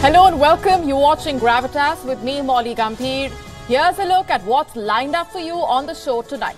Hello and welcome. You're watching Gravitas with me, Molly Gambhir. Here's a look at what's lined up for you on the show tonight.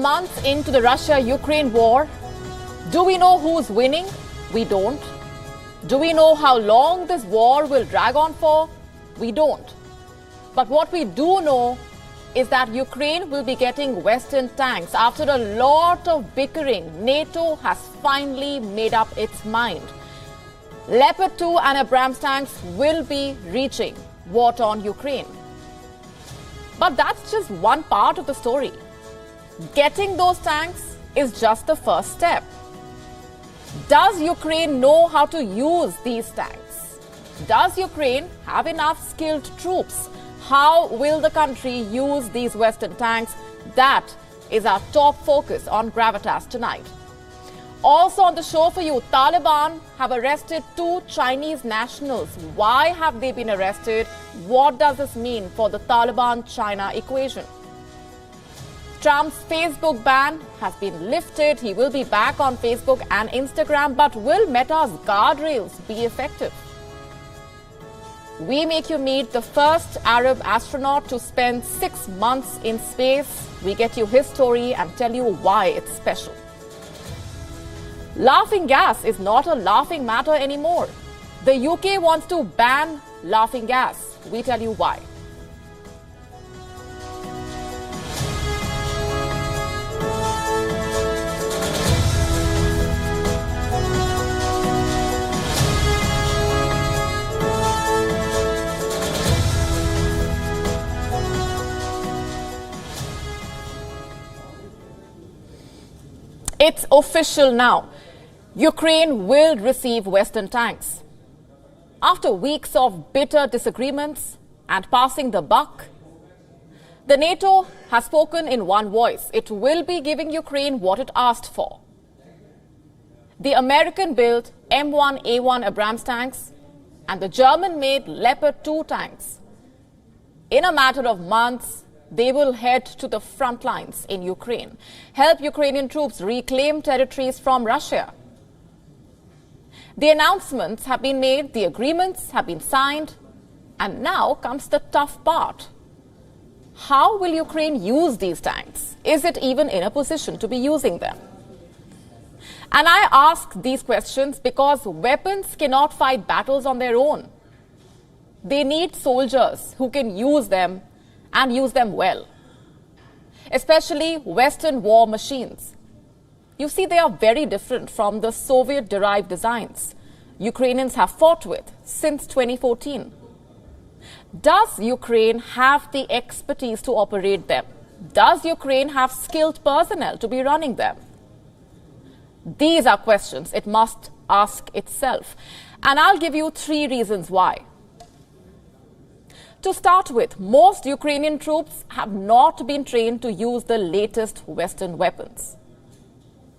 Months into the Russia-Ukraine war, do we know who's winning? We don't. Do we know how long this war will drag on for? We don't. But what we do know is that Ukraine will be getting Western tanks. After a lot of bickering, NATO has finally made up its mind. Leopard 2 and Abrams tanks will be reaching war-torn Ukraine. But that's just one part of the story. Getting those tanks is just the first step. Does Ukraine know how to use these tanks? Does Ukraine have enough skilled troops? How will the country use these Western tanks? That is our top focus on Gravitas tonight. Also on the show for you, Taliban have arrested 2 Chinese nationals. Why have they been arrested? What does this mean for the Taliban-China equation? Trump's Facebook ban has been lifted. He will be back on Facebook and Instagram, but will Meta's guardrails be effective? We make you meet the first Arab astronaut to spend 6 months in space. We get you his story and tell you why it's special. Laughing gas is not a laughing matter anymore. The UK wants to ban laughing gas. We tell you why. It's official now. Ukraine will receive Western tanks. After weeks of bitter disagreements and passing the buck, the NATO has spoken in one voice. It will be giving Ukraine what it asked for. The American-built M1A1 Abrams tanks and the German-made Leopard 2 tanks. In a matter of months, they will head to the front lines in Ukraine, help Ukrainian troops reclaim territories from Russia. The announcements have been made, the agreements have been signed, and now comes the tough part. How will Ukraine use these tanks? Is it even in a position to be using them? And I ask these questions because weapons cannot fight battles on their own. They need soldiers who can use them and use them well, especially Western war machines. You see, they are very different from the Soviet-derived designs Ukrainians have fought with since 2014. Does Ukraine have the expertise to operate them? Does Ukraine have skilled personnel to be running them? These are questions it must ask itself. And I'll give you 3 reasons why. To start with, most Ukrainian troops have not been trained to use the latest Western weapons.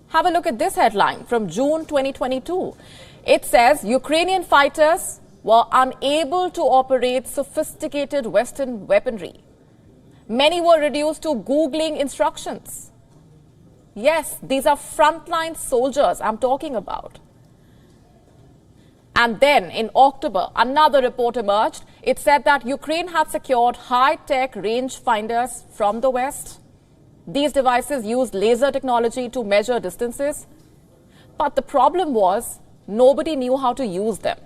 Have a look at this headline from June 2022. It says Ukrainian fighters were unable to operate sophisticated Western weaponry. Many were reduced to Googling instructions. Yes, these are frontline soldiers I'm talking about. And then in October, another report emerged. It said that Ukraine had secured high-tech rangefinders from the West. These devices used laser technology to measure distances. But the problem was nobody knew how to use them.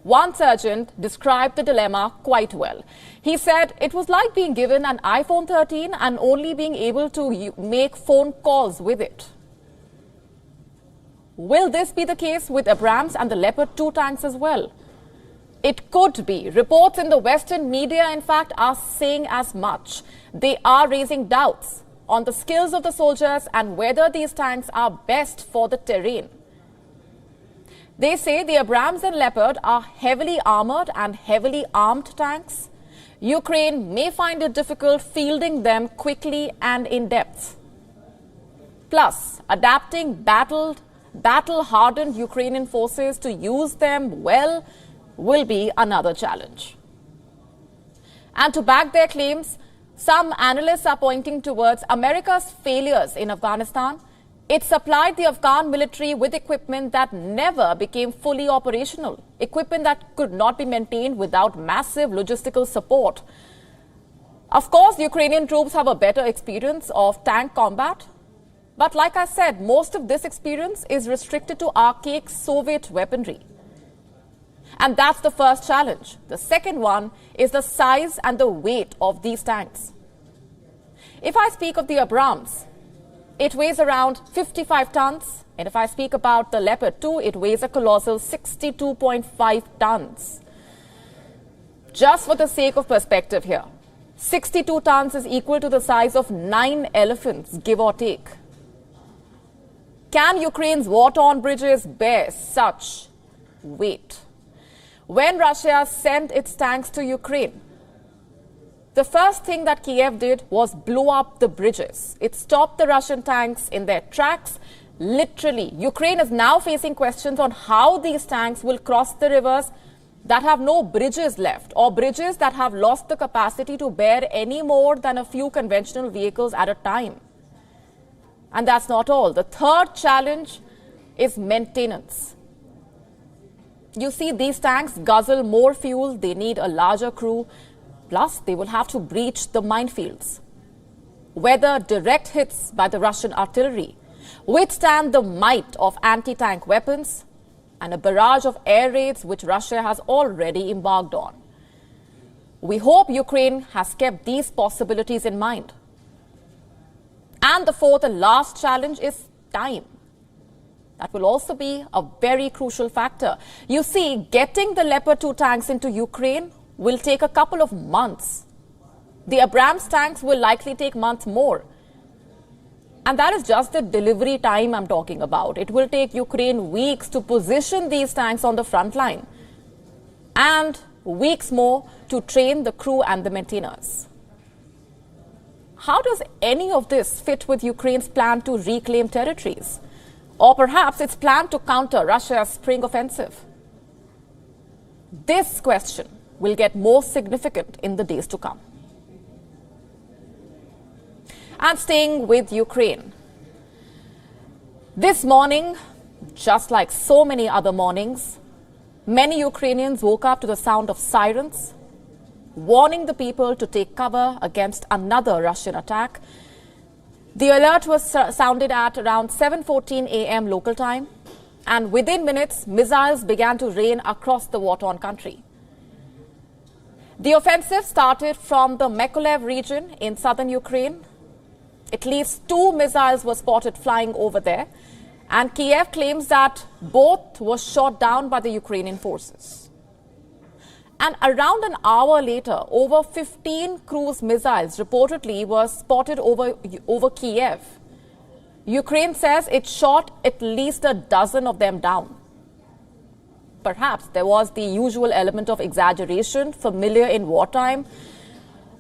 One sergeant described the dilemma quite well. He said it was like being given an iPhone 13 and only being able to make phone calls with it. Will this be the case with Abrams and the Leopard 2 tanks as well? It could be. Reports in the Western media, in fact, are saying as much. They are raising doubts on the skills of the soldiers and whether these tanks are best for the terrain. They say the Abrams and Leopard are heavily armored and heavily armed tanks. Ukraine may find it difficult fielding them quickly and in depth. Plus, adapting battle-hardened Ukrainian forces to use them well will be another challenge. And to back their claims, some analysts are pointing towards America's failures in Afghanistan. It supplied the Afghan military with equipment that never became fully operational, equipment that could not be maintained without massive logistical support. Of course, Ukrainian troops have a better experience of tank combat. But like I said, most of this experience is restricted to archaic Soviet weaponry. And that's the first challenge. The second one is the size and the weight of these tanks. If I speak of the Abrams, it weighs around 55 tons. And if I speak about the Leopard 2, it weighs a colossal 62.5 tons. Just for the sake of perspective here, 62 tons is equal to the size of 9 elephants, give or take. Can Ukraine's war-torn bridges bear such weight? When Russia sent its tanks to Ukraine, the first thing that Kiev did was blow up the bridges. It stopped the Russian tanks in their tracks. Literally, Ukraine is now facing questions on how these tanks will cross the rivers that have no bridges left, or bridges that have lost the capacity to bear any more than a few conventional vehicles at a time. And that's not all. The third challenge is maintenance. You see, these tanks guzzle more fuel, they need a larger crew, plus they will have to breach the minefields, weather direct hits by the Russian artillery, withstand the might of anti-tank weapons, and a barrage of air raids which Russia has already embarked on. We hope Ukraine has kept these possibilities in mind. And the fourth and last challenge is time. That will also be a very crucial factor. You see, getting the Leopard 2 tanks into Ukraine will take a couple of months. The Abrams tanks will likely take months more. And that is just the delivery time I'm talking about. It will take Ukraine weeks to position these tanks on the front line and weeks more to train the crew and the maintainers. How does any of this fit with Ukraine's plan to reclaim territories? Or perhaps its plan to counter Russia's spring offensive? This question will get more significant in the days to come. And staying with Ukraine, this morning, just like so many other mornings, many Ukrainians woke up to the sound of sirens, warning the people to take cover against another Russian attack. The alert was sounded at around 7:14 a.m. local time, and within minutes, missiles began to rain across the war-torn country. The offensive started from the Mykolaiv region in southern Ukraine. At least 2 missiles were spotted flying over there, and Kiev claims that both were shot down by the Ukrainian forces. And around an hour later, over 15 cruise missiles reportedly were spotted over Kiev. Ukraine says it shot at least a dozen of them down. Perhaps there was the usual element of exaggeration familiar in wartime,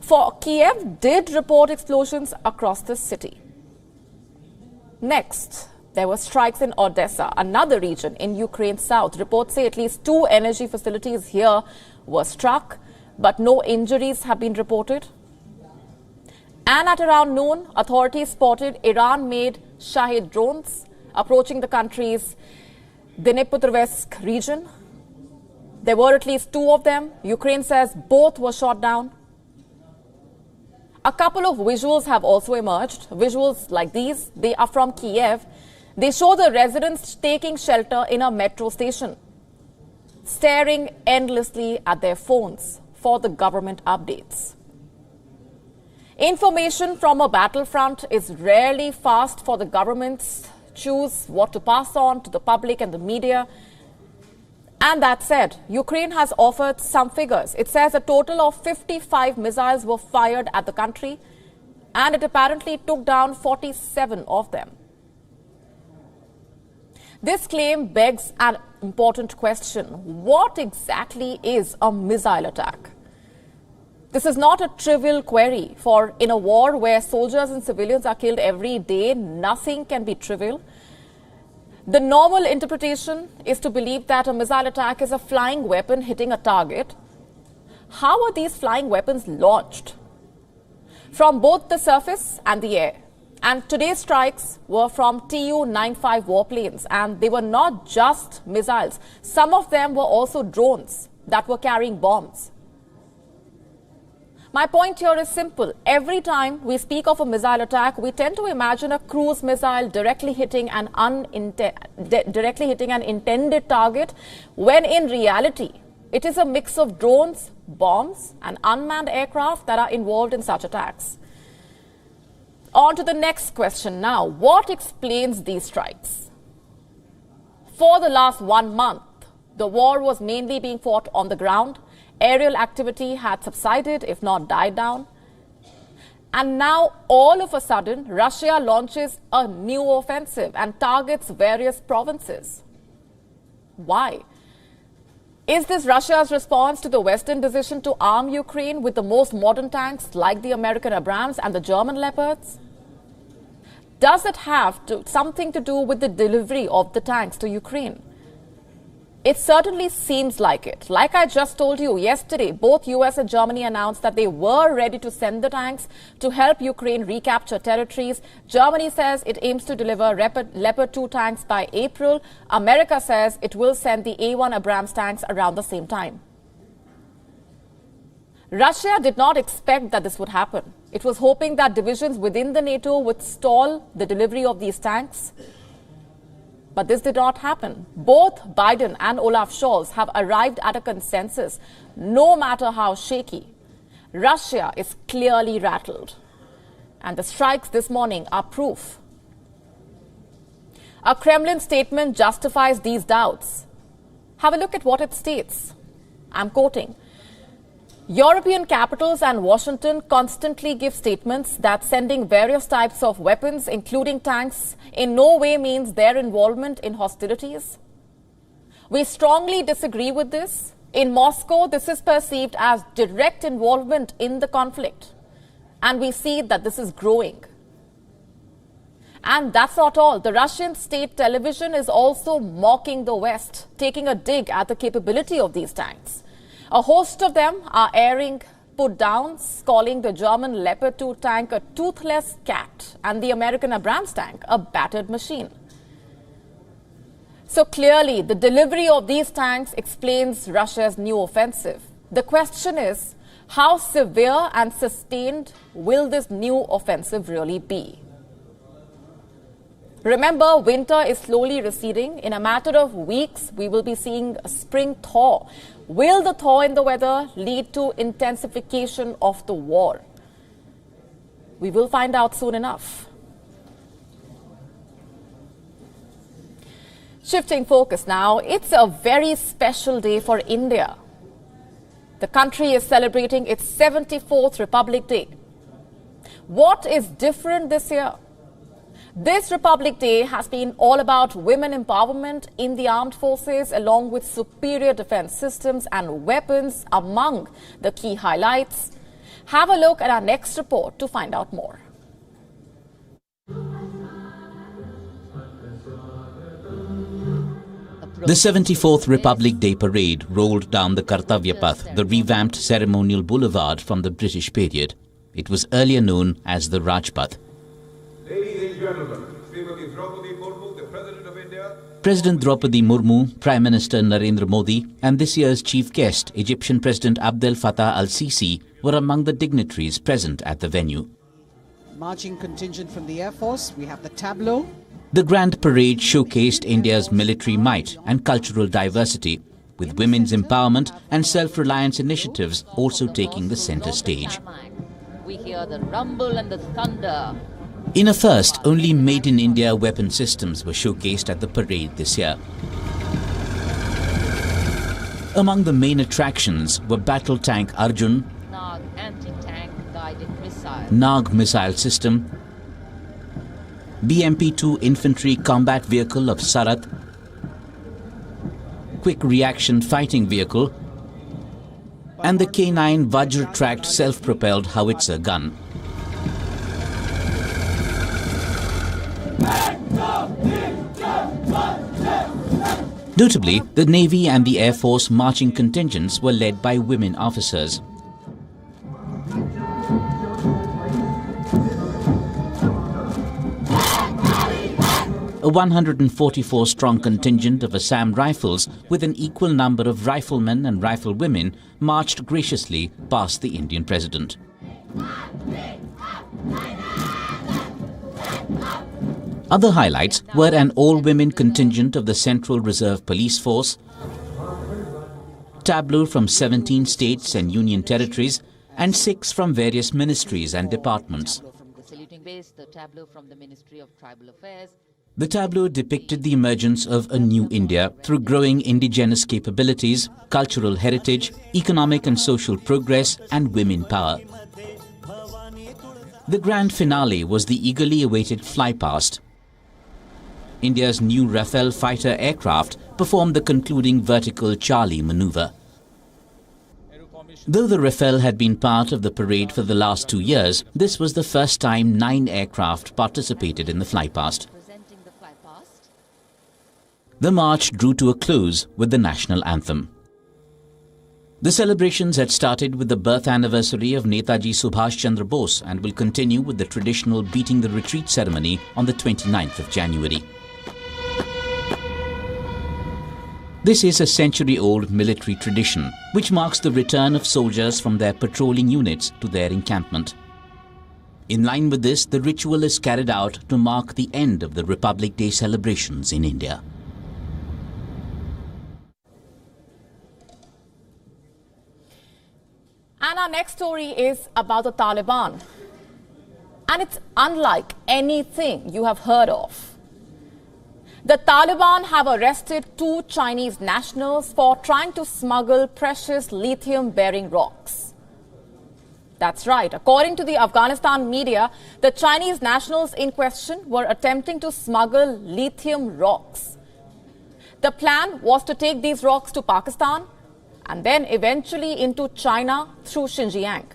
for Kiev did report explosions across the city. Next, there were strikes in Odessa, another region in Ukraine's south. Reports say at least 2 energy facilities here were struck, but no injuries have been reported. And at around noon, authorities spotted Iran-made Shahid drones approaching the country's Dnipropetrovsk region. There were at least 2 of them. Ukraine says both were shot down. A couple of visuals have also emerged. Visuals like these, they are from Kiev. They show the residents taking shelter in a metro station. staring endlessly at their phones for the government updates. Information from a battlefront is rarely fast for the governments choose what to pass on to the public and the media. And that said, Ukraine has offered some figures. It says a total of 55 missiles were fired at the country, and it apparently took down 47 of them. This claim begs an important question. What exactly is a missile attack? This is not a trivial query, for in a war where soldiers and civilians are killed every day, nothing can be trivial. The normal interpretation is to believe that a missile attack is a flying weapon hitting a target. How are these flying weapons launched? From both the surface and the air. And today's strikes were from Tu-95 warplanes, and they were not just missiles. Some of them were also drones that were carrying bombs. My point here is simple. Every time we speak of a missile attack, we tend to imagine a cruise missile directly hitting an intended target, when in reality, it is a mix of drones, bombs, and unmanned aircraft that are involved in such attacks. On to the next question now. What explains these strikes? For the last 1 month, the war was mainly being fought on the ground. Aerial activity had subsided, if not died down. And now, all of a sudden, Russia launches a new offensive and targets various provinces. Why? Is this Russia's response to the Western decision to arm Ukraine with the most modern tanks like the American Abrams and the German Leopards? Does it have something to do with the delivery of the tanks to Ukraine? It certainly seems like it. Like I just told you yesterday, both US and Germany announced that they were ready to send the tanks to help Ukraine recapture territories. Germany says it aims to deliver Leopard 2 tanks by April. America says it will send the A1 Abrams tanks around the same time. Russia did not expect that this would happen. It was hoping that divisions within the NATO would stall the delivery of these tanks. But this did not happen. Both Biden and Olaf Scholz have arrived at a consensus, no matter how shaky. Russia is clearly rattled. And the strikes this morning are proof. A Kremlin statement justifies these doubts. Have a look at what it states. I'm quoting. European capitals and Washington constantly give statements that sending various types of weapons, including tanks, in no way means their involvement in hostilities. We strongly disagree with this. In Moscow, this is perceived as direct involvement in the conflict. And we see that this is growing. And that's not all. The Russian state television is also mocking the West, taking a dig at the capability of these tanks. A host of them are airing put-downs, calling the German Leopard 2 tank a toothless cat and the American Abrams tank a battered machine. So clearly, the delivery of these tanks explains Russia's new offensive. The question is, how severe and sustained will this new offensive really be? Remember, winter is slowly receding. In a matter of weeks, we will be seeing a spring thaw. Will the thaw in the weather lead to intensification of the war? We will find out soon enough. Shifting focus now, it's a very special day for India. The country is celebrating its 74th Republic Day. What is different this year? This Republic Day has been all about women empowerment in the armed forces, along with superior defense systems and weapons among the key highlights. Have a look at our next report to find out more. The 74th Republic Day Parade rolled down the Kartavya Path, the revamped ceremonial boulevard from the British period. It was earlier known as the Rajpath. Ladies and gentlemen, Srimati Draupadi Murmu, the President of India. President Draupadi Murmu, Prime Minister Narendra Modi, and this year's chief guest, Egyptian President Abdel Fattah al-Sisi, were among the dignitaries present at the venue. Marching contingent from the Air Force, we have the tableau. The Grand Parade showcased India's military might and cultural diversity. with women's empowerment and self-reliance initiatives also taking the center stage. We hear the rumble and the thunder. In a first, only made-in-India weapon systems were showcased at the parade this year. Among the main attractions were battle tank Arjun, Nag anti-tank guided missile, Nag missile system, BMP-2 infantry combat vehicle of Sarat, quick reaction fighting vehicle, and the K9 Vajra tracked self-propelled howitzer gun. Notably, the Navy and the Air Force marching contingents were led by women officers. A 144-strong contingent of Assam Rifles with an equal number of riflemen and riflewomen marched graciously past the Indian President. Other highlights were an all-women contingent of the Central Reserve Police Force, tableau from 17 states and union territories, and 6 from various ministries and departments. from the saluting base, the tableau from the Ministry of Tribal Affairs. The tableau depicted the emergence of a new India through growing indigenous capabilities, cultural heritage, economic and social progress, and women power. The grand finale was the eagerly awaited flypast. India's new Rafale fighter aircraft performed the concluding vertical Charlie maneuver. Though the Rafale had been part of the parade for the last 2 years, this was the first time 9 aircraft participated in the flypast. Presenting the flypast. The march drew to a close with the national anthem. The celebrations had started with the birth anniversary of Netaji Subhash Chandra Bose and will continue with the traditional beating the retreat ceremony on the 29th of January. This is a century-old military tradition, which marks the return of soldiers from their patrolling units to their encampment. In line with this, the ritual is carried out to mark the end of the Republic Day celebrations in India. And our next story is about the Taliban. And it's unlike anything you have heard of. The Taliban have arrested 2 Chinese nationals for trying to smuggle precious lithium-bearing rocks. That's right. According to the Afghanistan media, the Chinese nationals in question were attempting to smuggle lithium rocks. The plan was to take these rocks to Pakistan and then eventually into China through Xinjiang.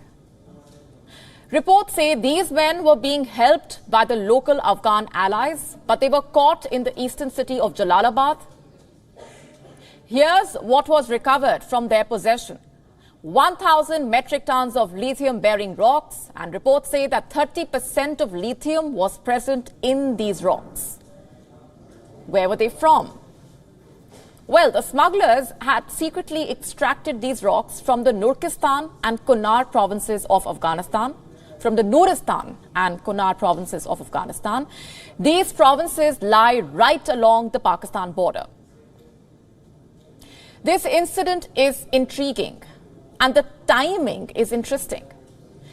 Reports say these men were being helped by the local Afghan allies, but they were caught in the eastern city of Jalalabad. Here's what was recovered from their possession: 1,000 metric tons of lithium-bearing rocks, and reports say that 30% of lithium was present in these rocks. Where were they from? Well, the smugglers had secretly extracted these rocks from the Nurkistan and Kunar provinces of Afghanistan. These provinces lie right along the Pakistan border. This incident is intriguing, and the timing is interesting.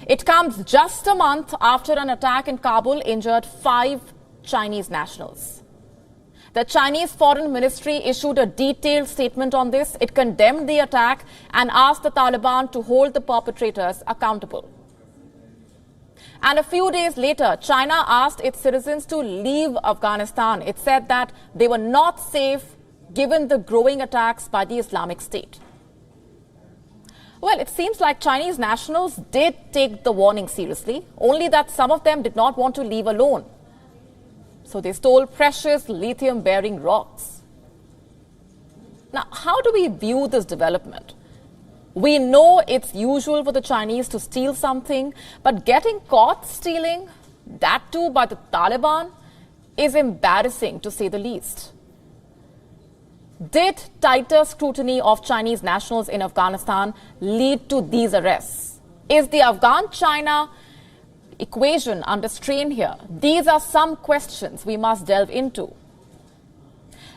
It comes just a month after an attack in Kabul injured 5 Chinese nationals. The Chinese Foreign Ministry issued a detailed statement on this. It condemned the attack and asked the Taliban to hold the perpetrators accountable. And a few days later, China asked its citizens to leave Afghanistan. It said that they were not safe given the growing attacks by the Islamic State. Well, it seems like Chinese nationals did take the warning seriously, only that some of them did not want to leave alone. So they stole precious lithium-bearing rocks. Now, how do we view this development? We know it's usual for the Chinese to steal something, but getting caught stealing, that too by the Taliban, is embarrassing to say the least. Did tighter scrutiny of Chinese nationals in Afghanistan lead to these arrests? Is the Afghan-China equation under strain here? These are some questions we must delve into.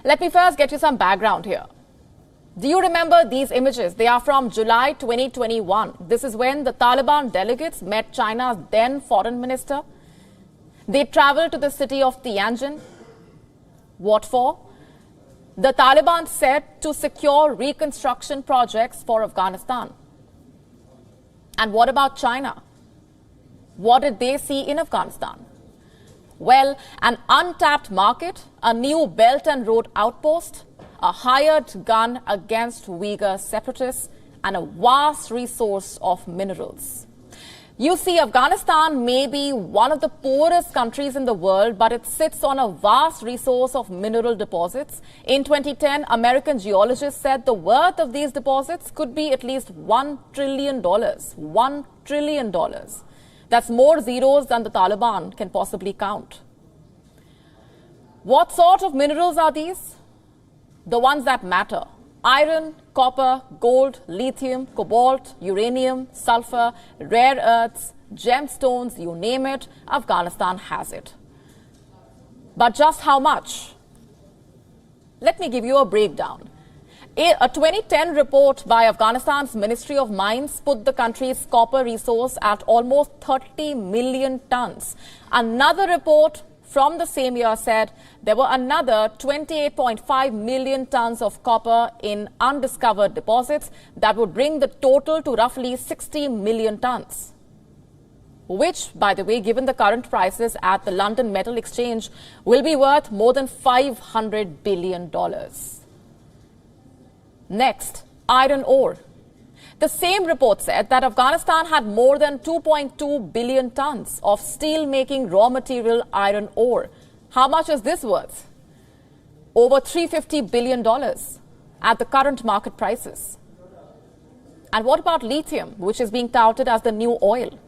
Let me first get you some background here. Do you remember these images? They are from July 2021. This is when the Taliban delegates met China's then foreign minister. They traveled to the city of Tianjin. What for? The Taliban said to secure reconstruction projects for Afghanistan. And what about China? What did they see in Afghanistan? Well, an untapped market, a new Belt and Road outpost, a hired gun against Uyghur separatists, and a vast resource of minerals. You see, Afghanistan may be one of the poorest countries in the world, but it sits on a vast resource of mineral deposits. In 2010, American geologists said the worth of these deposits could be at least $1 trillion. $1 trillion. That's more zeros than the Taliban can possibly count. What sort of minerals are these? The ones that matter. Iron, copper, gold, lithium, cobalt, uranium, sulfur, rare earths, gemstones, you name it, Afghanistan has it. But just how much? Let me give you a breakdown. A 2010 report by Afghanistan's Ministry of Mines put the country's copper resource at almost 30 million tons. Another report from the same year said there were another 28.5 million tons of copper in undiscovered deposits that would bring the total to roughly 60 million tons. Which, by the way, given the current prices at the London Metal Exchange, will be worth more than $500 billion. Next, iron ore. The same report said that Afghanistan had more than 2.2 billion tons of steel-making raw material iron ore. How much is this worth? Over $350 billion at the current market prices. And what about lithium, which is being touted as the new oil,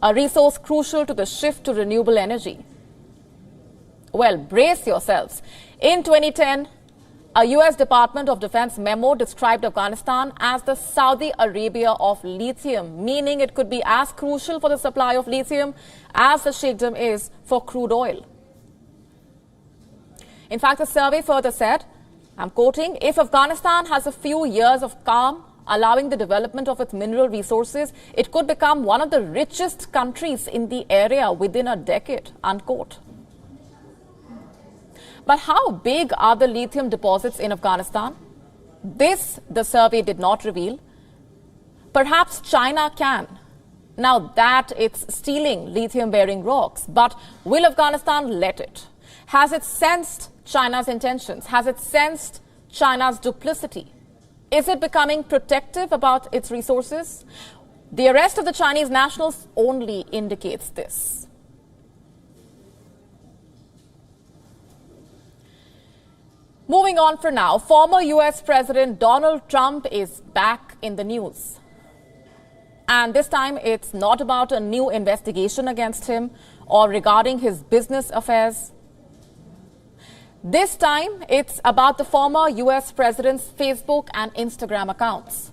a resource crucial to the shift to renewable energy? Well, brace yourselves. In 2010, a U.S. Department of Defense memo described Afghanistan as the Saudi Arabia of lithium, meaning it could be as crucial for the supply of lithium as the Sheikhdom is for crude oil. In fact, the survey further said, I'm quoting, if Afghanistan has a few years of calm, allowing the development of its mineral resources, it could become one of the richest countries in the area within a decade, unquote. But how big are the lithium deposits in Afghanistan? This, the survey did not reveal. Perhaps China can, now that it's stealing lithium-bearing rocks. But will Afghanistan let it? Has it sensed China's intentions? Has it sensed China's duplicity? Is it becoming protective about its resources? The arrest of the Chinese nationals only indicates this. Moving on for now, former U.S. President Donald Trump is back in the news. And this time it's not about a new investigation against him or regarding his business affairs. This time it's about the former U.S. President's Facebook and Instagram accounts.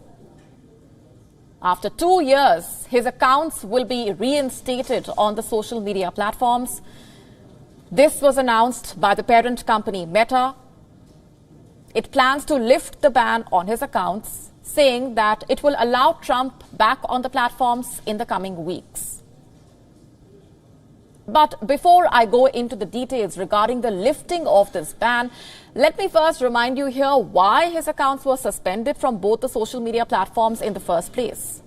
After 2 years, his accounts will be reinstated on the social media platforms. This was announced by the parent company Meta. It plans to lift the ban on his accounts, saying that it will allow Trump back on the platforms in the coming weeks. But before I go into the details regarding the lifting of this ban, let me first remind you here why his accounts were suspended from both the social media platforms in the first place.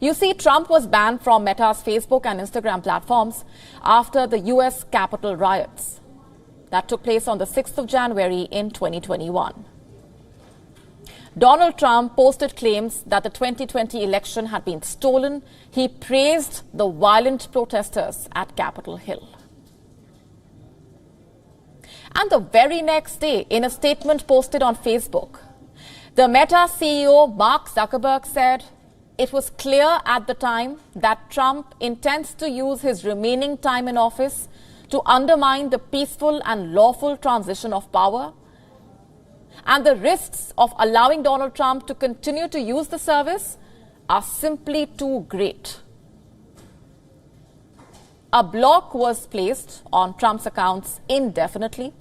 You see, Trump was banned from Meta's Facebook and Instagram platforms after the U.S. Capitol riots. That took place on the 6th of January in 2021. Donald Trump posted claims that the 2020 election had been stolen. He praised the violent protesters at Capitol Hill. And the very next day, in a statement posted on Facebook, the Meta CEO Mark Zuckerberg said it was clear at the time that Trump intends to use his remaining time in office to undermine the peaceful and lawful transition of power, and the risks of allowing Donald Trump to continue to use the service are simply too great. A block was placed on Trump's accounts indefinitely.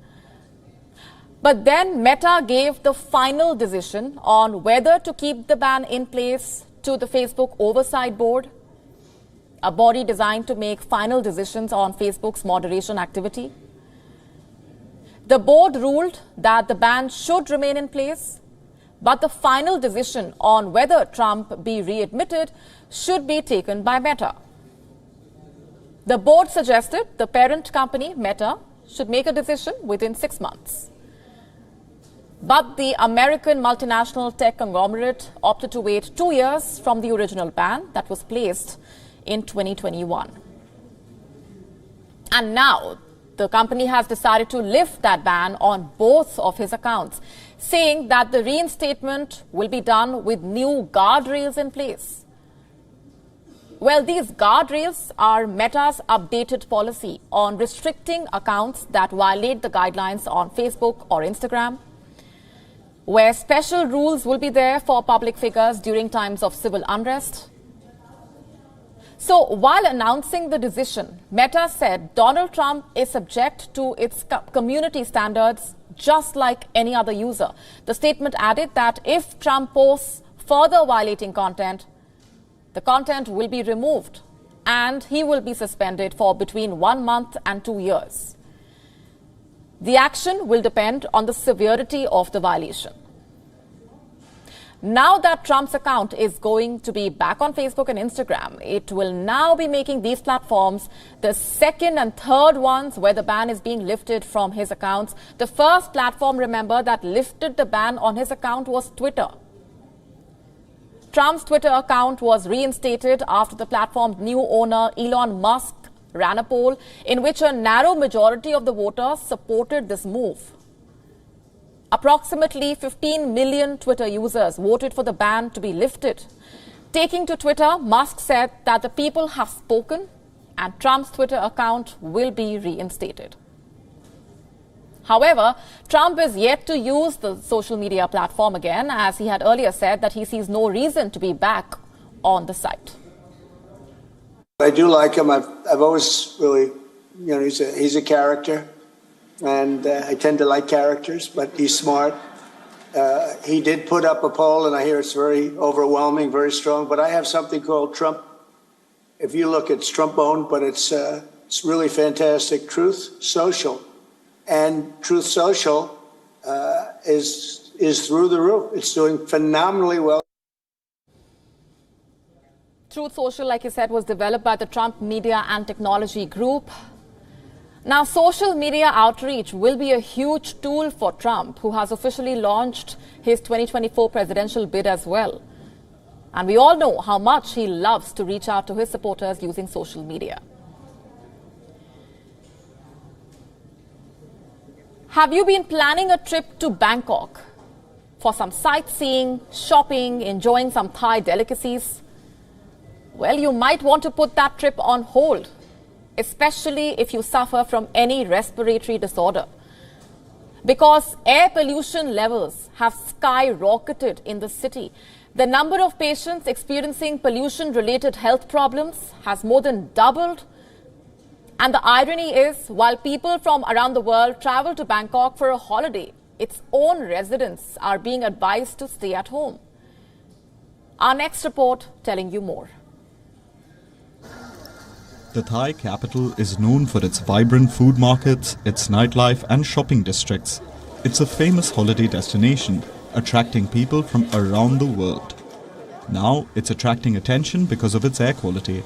But then Meta gave the final decision on whether to keep the ban in place to the Facebook Oversight Board, a body designed to make final decisions on Facebook's moderation activity. The board ruled that the ban should remain in place, but the final decision on whether Trump be readmitted should be taken by Meta. The board suggested the parent company, Meta, should make a decision within 6 months. But the American multinational tech conglomerate opted to wait 2 years from the original ban that was placed in 2021. And now the company has decided to lift that ban on both of his accounts, saying that the reinstatement will be done with new guardrails in place. Well, these guardrails are Meta's updated policy on restricting accounts that violate the guidelines on Facebook or Instagram, where special rules will be there for public figures during times of civil unrest. So while announcing the decision, Meta said Donald Trump is subject to its community standards just like any other user. The statement added that if Trump posts further violating content, the content will be removed and he will be suspended for between 1 month and 2 years. The action will depend on the severity of the violation. Now that Trump's account is going to be back on Facebook and Instagram, it will now be making these platforms the second and third ones where the ban is being lifted from his accounts. The first platform, remember, that lifted the ban on his account was Twitter. Trump's Twitter account was reinstated after the platform's new owner, Elon Musk, ran a poll in which a narrow majority of the voters supported this move. Approximately 15 million Twitter users voted for the ban to be lifted. Taking to Twitter, Musk said that the people have spoken and Trump's Twitter account will be reinstated. However, Trump is yet to use the social media platform again, as he had earlier said that he sees no reason to be back on the site. I do like him. I've always really, he's a character. And I tend to like characters, but he's smart. He did put up a poll, and I hear it's very overwhelming, very strong. But I have something called Trump. If you look, it's Trump-owned, but it's really fantastic. Truth Social. And Truth Social is through the roof. It's doing phenomenally well. Truth Social, like you said, was developed by the Trump Media and Technology Group. Now, social media outreach will be a huge tool for Trump, who has officially launched his 2024 presidential bid as well. And we all know how much he loves to reach out to his supporters using social media. Have you been planning a trip to Bangkok for some sightseeing, shopping, enjoying some Thai delicacies? Well, you might want to put that trip on hold, especially if you suffer from any respiratory disorder, because air pollution levels have skyrocketed in the city. The number of patients experiencing pollution-related health problems has more than doubled. And the irony is, while people from around the world travel to Bangkok for a holiday, its own residents are being advised to stay at home. Our next report telling you more. The Thai capital is known for its vibrant food markets, its nightlife and shopping districts. It's a famous holiday destination, attracting people from around the world. Now it's attracting attention because of its air quality.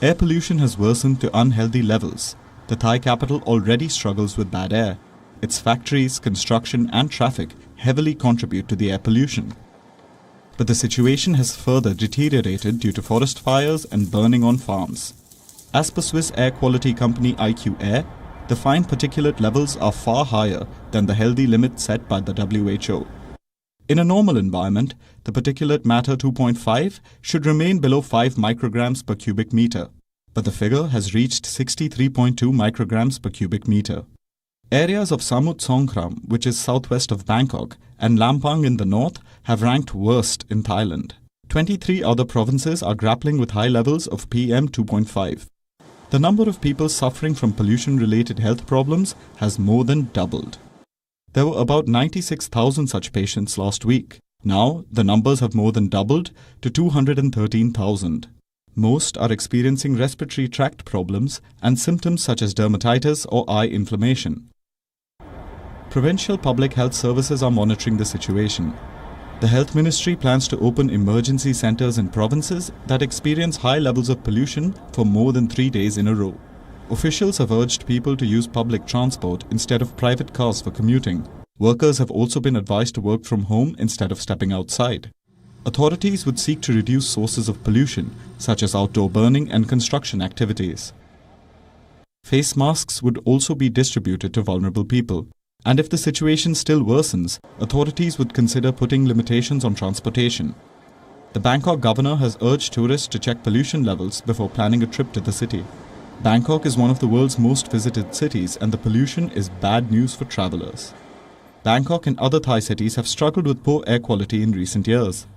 Air pollution has worsened to unhealthy levels. The Thai capital already struggles with bad air. Its factories, construction and traffic heavily contribute to the air pollution. But the situation has further deteriorated due to forest fires and burning on farms. As per Swiss air quality company IQ Air, the fine particulate levels are far higher than the healthy limit set by the WHO. In a normal environment, the particulate matter 2.5 should remain below 5 micrograms per cubic meter, but the figure has reached 63.2 micrograms per cubic meter. Areas of Samut Songkhram, which is southwest of Bangkok, and Lampang in the north have ranked worst in Thailand. 23 other provinces are grappling with high levels of PM 2.5. The number of people suffering from pollution-related health problems has more than doubled. There were about 96,000 such patients last week. Now, the numbers have more than doubled to 213,000. Most are experiencing respiratory tract problems and symptoms such as dermatitis or eye inflammation. Provincial public health services are monitoring the situation. The Health Ministry plans to open emergency centres in provinces that experience high levels of pollution for more than 3 days in a row. Officials have urged people to use public transport instead of private cars for commuting. Workers have also been advised to work from home instead of stepping outside. Authorities would seek to reduce sources of pollution, such as outdoor burning and construction activities. Face masks would also be distributed to vulnerable people. And if the situation still worsens, authorities would consider putting limitations on transportation. The Bangkok governor has urged tourists to check pollution levels before planning a trip to the city. Bangkok is one of the world's most visited cities, and the pollution is bad news for travellers. Bangkok and other Thai cities have struggled with poor air quality in recent years.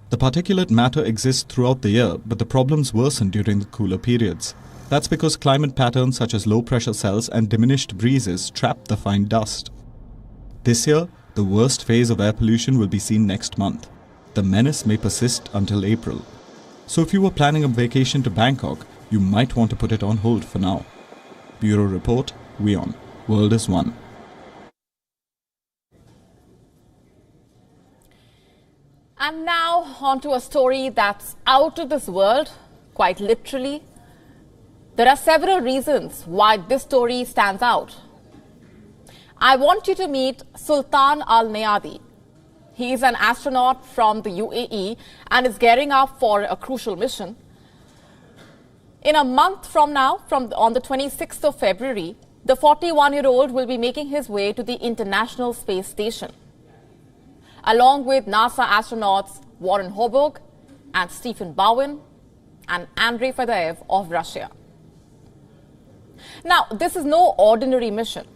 The particulate matter exists throughout the year, but the problems worsen during the cooler periods. That's because climate patterns such as low-pressure cells and diminished breezes trap the fine dust. This year, the worst phase of air pollution will be seen next month. The menace may persist until April. So if you were planning a vacation to Bangkok, you might want to put it on hold for now. Bureau Report, WION. World is One. And now onto a story that's out of this world, quite literally. There are several reasons why this story stands out. I want you to meet Sultan Al Nayadi. He is an astronaut from the UAE and is gearing up for a crucial mission. In a month from now, on the 26th of February, the 41-year-old will be making his way to the International Space Station, along with NASA astronauts Warren Hoburg and Stephen Bowen and Andrei Fedorov of Russia. Now, this is no ordinary mission,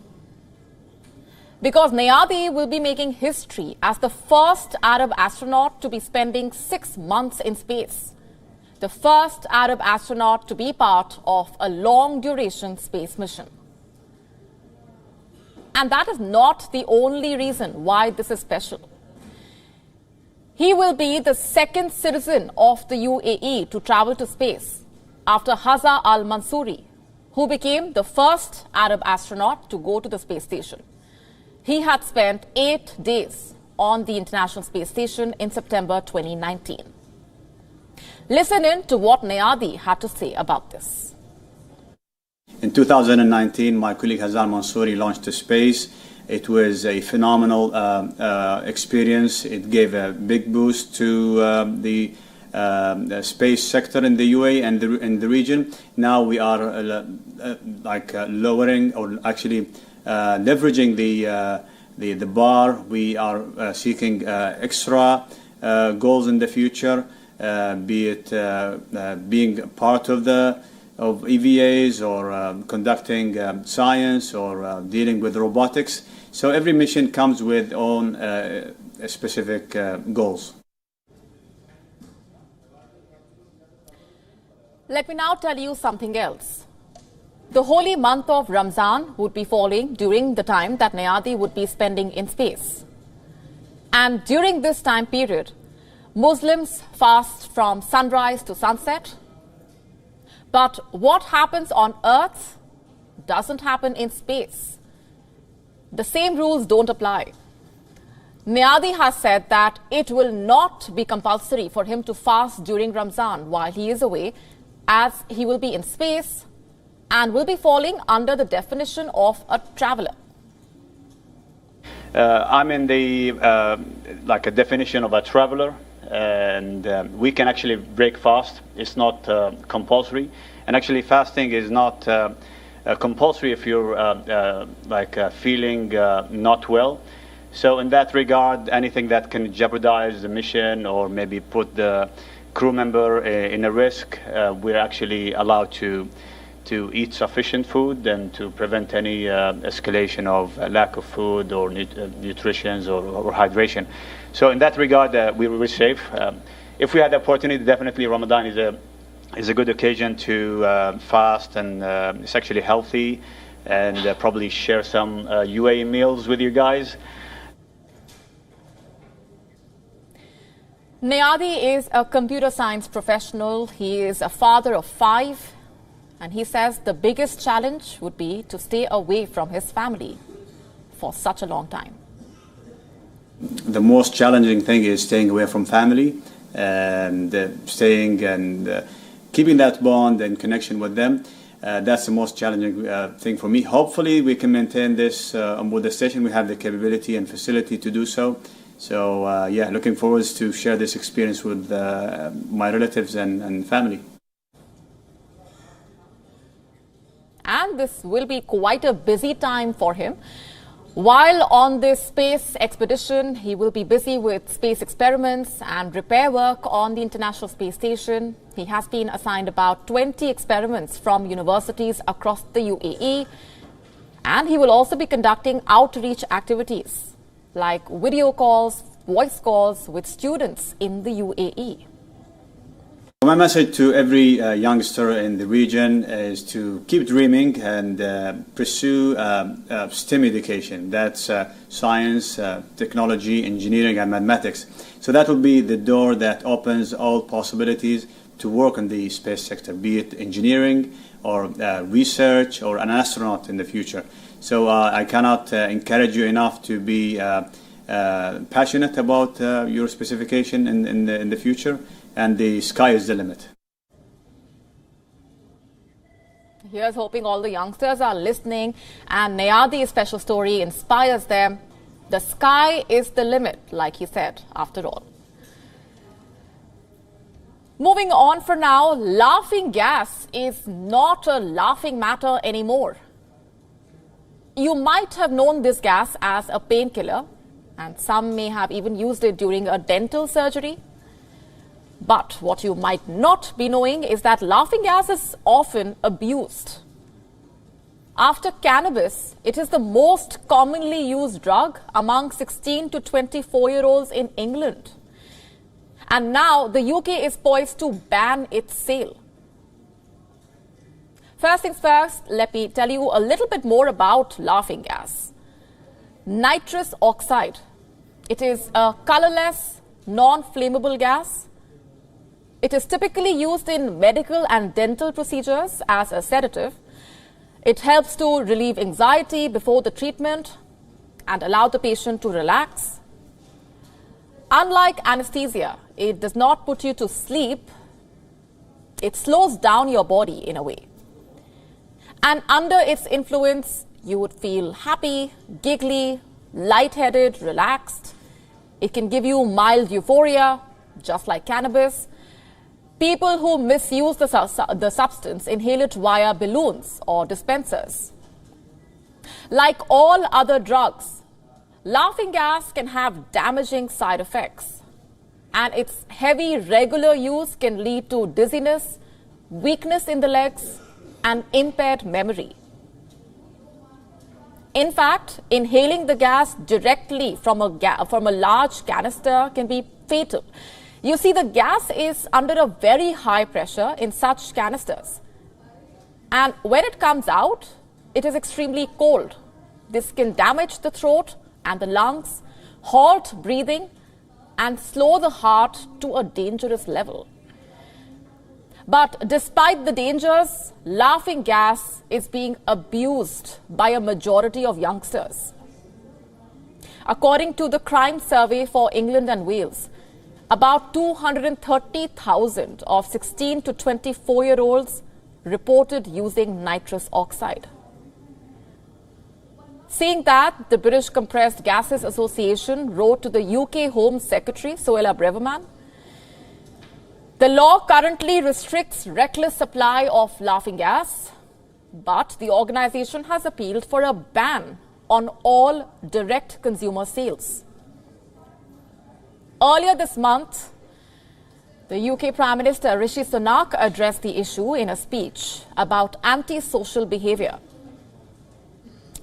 because Nayadi will be making history as the first Arab astronaut to be spending 6 months in space, the first Arab astronaut to be part of a long-duration space mission. And that is not the only reason why this is special. He will be the second citizen of the UAE to travel to space after Hazza Al Mansouri, who became the first Arab astronaut to go to the space station. He had spent 8 days on the International Space Station in September 2019. Listen in to what Nayadi had to say about this. In 2019, my colleague Hazza Al Mansouri launched to space. It was a phenomenal experience. It gave a big boost to the space sector in the UAE and in the region. Now we are lowering, or actually leveraging the bar. We are seeking extra goals in the future, be it being part of EVAs or conducting science or dealing with robotics. So every mission comes with own specific goals. Let me now tell you something else. The holy month of Ramadan would be falling during the time that Nayadi would be spending in space. And during this time period, Muslims fast from sunrise to sunset. But what happens on Earth doesn't happen in space. The same rules don't apply. Nayadi has said that it will not be compulsory for him to fast during Ramadan while he is away, as he will be in space and will be falling under the definition of a traveler. I'm in the a definition of a traveler, and we can actually break fast. It's not compulsory, and actually fasting is not compulsory if you're feeling not well. So in that regard, anything that can jeopardize the mission or maybe put the crew member in a risk, we're actually allowed to eat sufficient food and to prevent any escalation of lack of food or nutrition or hydration. So in that regard, we were safe. If we had the opportunity, definitely Ramadan is a good occasion to fast, and it's actually healthy. and probably share some UAE meals with you guys. Nayadi is a computer science professional. He is a father of 5, and he says the biggest challenge would be to stay away from his family for such a long time. The most challenging thing is staying away from family and staying and keeping that bond and connection with them. That's the most challenging thing for me. Hopefully we can maintain this on board the station. We have the capability and facility to do so. So yeah, looking forward to share this experience with my relatives and family. And this will be quite a busy time for him. While on this space expedition, he will be busy with space experiments and repair work on the International Space Station. He has been assigned about 20 experiments from universities across the UAE. And he will also be conducting outreach activities like video calls, voice calls with students in the UAE. My message to every youngster in the region is to keep dreaming and pursue STEM education. That's science, technology, engineering, and mathematics. So that will be the door that opens all possibilities to work in the space sector, be it engineering or research or an astronaut in the future. So I cannot encourage you enough to be passionate about your specification in the future. And the sky is the limit. Here's hoping all the youngsters are listening and Nayadi's special story inspires them. The sky is the limit, like he said, after all. Moving on for now, laughing gas is not a laughing matter anymore. You might have known this gas as a painkiller, and some may have even used it during a dental surgery. But what you might not be knowing is that laughing gas is often abused. After cannabis, it is the most commonly used drug among 16 to 24-year-olds in England. And now the UK is poised to ban its sale. First things first, let me tell you a little bit more about laughing gas. Nitrous oxide. It is a colorless, non-flammable gas. It is typically used in medical and dental procedures as a sedative. It helps to relieve anxiety before the treatment and allow the patient to relax. Unlike anesthesia, it does not put you to sleep. It slows down your body in a way. And under its influence, you would feel happy, giggly, lightheaded, relaxed. It can give you mild euphoria, just like cannabis. People who misuse the substance inhale it via balloons or dispensers. Like all other drugs, laughing gas can have damaging side effects, and its heavy regular use can lead to dizziness, weakness in the legs, and impaired memory. In fact, inhaling the gas directly from a large canister can be fatal. You see, the gas is under a very high pressure in such canisters. And when it comes out, it is extremely cold. This can damage the throat and the lungs, halt breathing, and slow the heart to a dangerous level. But despite the dangers, laughing gas is being abused by a majority of youngsters. According to the Crime Survey for England and Wales, about 230,000 of 16 to 24-year-olds reported using nitrous oxide. Seeing that, the British Compressed Gases Association wrote to the UK Home Secretary, Suella Braverman. The law currently restricts reckless supply of laughing gas, but the organisation has appealed for a ban on all direct consumer sales. Earlier this month, the UK Prime Minister Rishi Sunak addressed the issue in a speech about anti-social behaviour.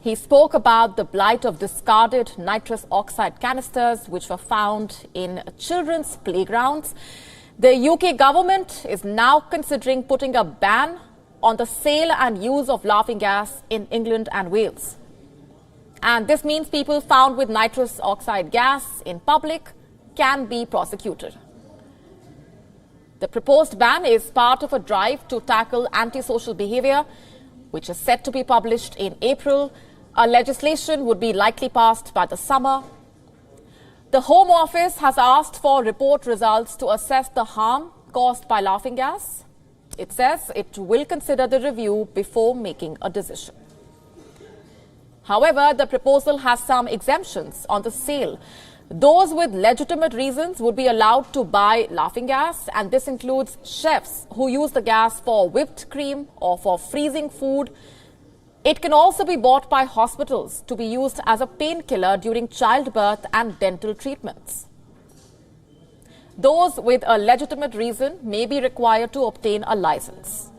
He spoke about the blight of discarded nitrous oxide canisters which were found in children's playgrounds. The UK government is now considering putting a ban on the sale and use of laughing gas in England and Wales. And this means people found with nitrous oxide gas in public can be prosecuted. The proposed ban is part of a drive to tackle antisocial behavior, which is set to be published in April. A legislation would be likely passed by the summer. The Home Office has asked for report results to assess the harm caused by laughing gas. It says it will consider the review before making a decision. However, the proposal has some exemptions on the sale. Those with legitimate reasons would be allowed to buy laughing gas, and this includes chefs who use the gas for whipped cream or for freezing food. It can also be bought by hospitals to be used as a painkiller during childbirth and dental treatments. Those with a legitimate reason may be required to obtain a license.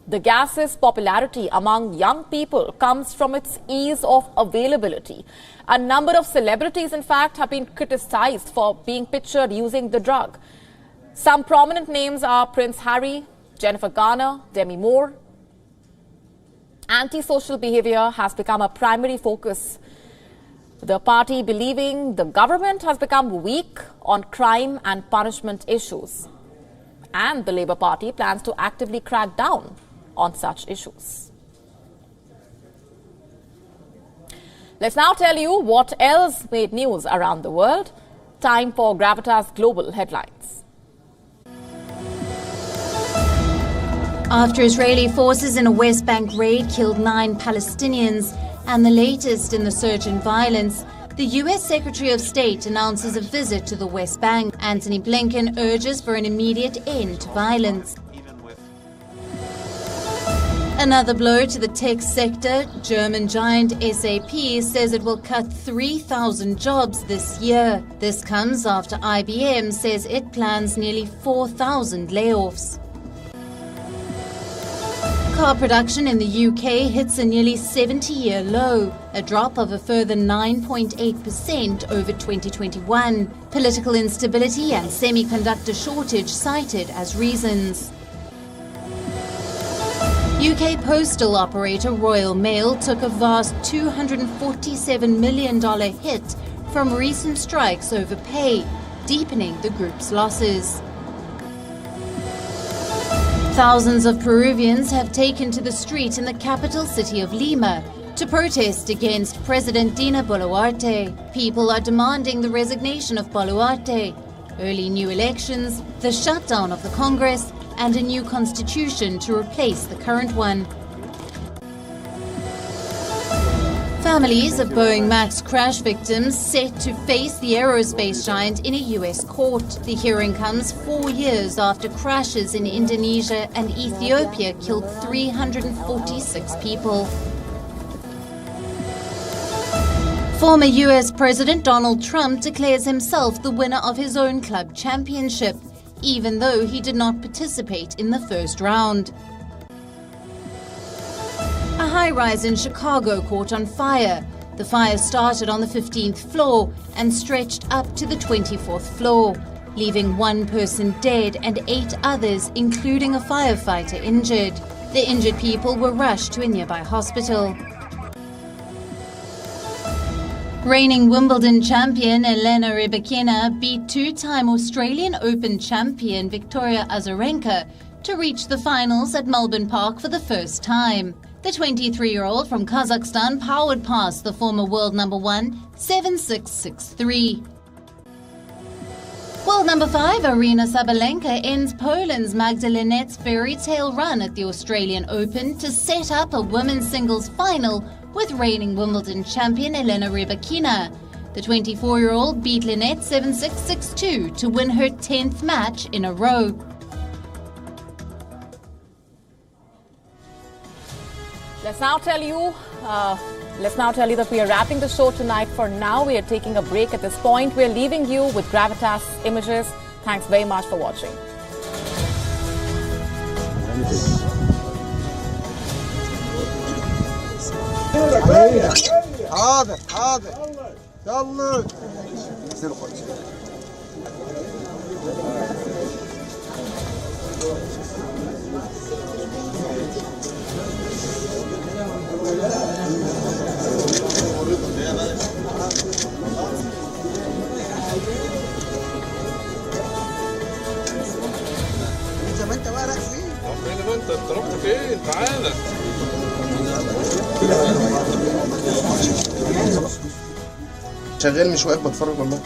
The gas's popularity among young people comes from its ease of availability. A number of celebrities, in fact, have been criticized for being pictured using the drug. Some prominent names are Prince Harry, Jennifer Garner, Demi Moore. Antisocial behavior has become a primary focus. The party believing the government has become weak on crime and punishment issues. And the Labour Party plans to actively crack down on such issues. Let's now tell you what else made news around the world. Time for Gravitas Global Headlines. After Israeli forces in a West Bank raid killed 9 Palestinians and the latest in the surge in violence, the U.S. Secretary of State announces a visit to the West Bank. Antony Blinken urges for an immediate end to violence. Another blow to the tech sector. German giant SAP says it will cut 3,000 jobs this year. This comes after IBM says it plans nearly 4,000 layoffs. Car production in the UK hits a nearly 70-year low, a drop of a further 9.8% over 2021. Political instability and semiconductor shortage cited as reasons. UK postal operator Royal Mail took a vast $247 million hit from recent strikes over pay, deepening the group's losses. Thousands of Peruvians have taken to the street in the capital city of Lima to protest against President Dina Boluarte. People are demanding the resignation of Boluarte, early new elections, the shutdown of the Congress, and a new constitution to replace the current one. Families of Boeing MAX crash victims set to face the aerospace giant in a U.S. court. The hearing comes 4 years after crashes in Indonesia and Ethiopia killed 346 people. Former U.S. President Donald Trump declares himself the winner of his own club championship, even though he did not participate in the first round. A high-rise in Chicago caught on fire. The fire started on the 15th floor and stretched up to the 24th floor, leaving 1 person dead and 8 others, including a firefighter, injured. The injured people were rushed to a nearby hospital. Reigning Wimbledon champion Elena Rybakina beat 2-time Australian Open champion Victoria Azarenka to reach the finals at Melbourne Park for the first time. The 23-year-old from Kazakhstan powered past the former world number 1 7-6-6-3. World number 5 Aryna Sabalenka ends Poland's Magdalenet's fairy tale run at the Australian Open to set up a women's singles final with reigning Wimbledon champion Elena Rybakina. The 24-year-old beat Linette 7-6-6-2 to win her 10th match in a row. Let's now tell you that we are wrapping the show tonight. For now, we are taking a break at this point. We are leaving you with Gravitas images. Thanks very much for watching. حاضر شغال مش واقف بتفرج والله.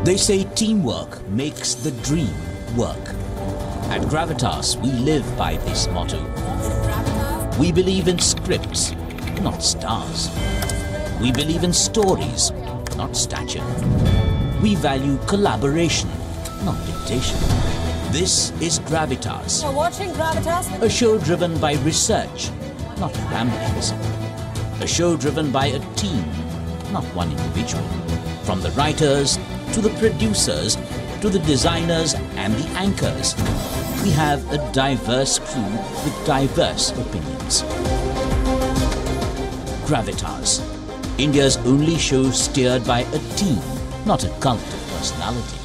They say teamwork makes the dream work. At Gravitas, we live by this motto. We believe in scripts, not stars. We believe in stories, not stature. We value collaboration, not dictation. This is Gravitas. You're watching Gravitas? A show driven by research, not ramblings. A show driven by a team, not one individual. From the writers to the producers to the designers and the anchors, we have a diverse crew with diverse opinions. Gravitas, India's only show steered by a team, not a cult of personality.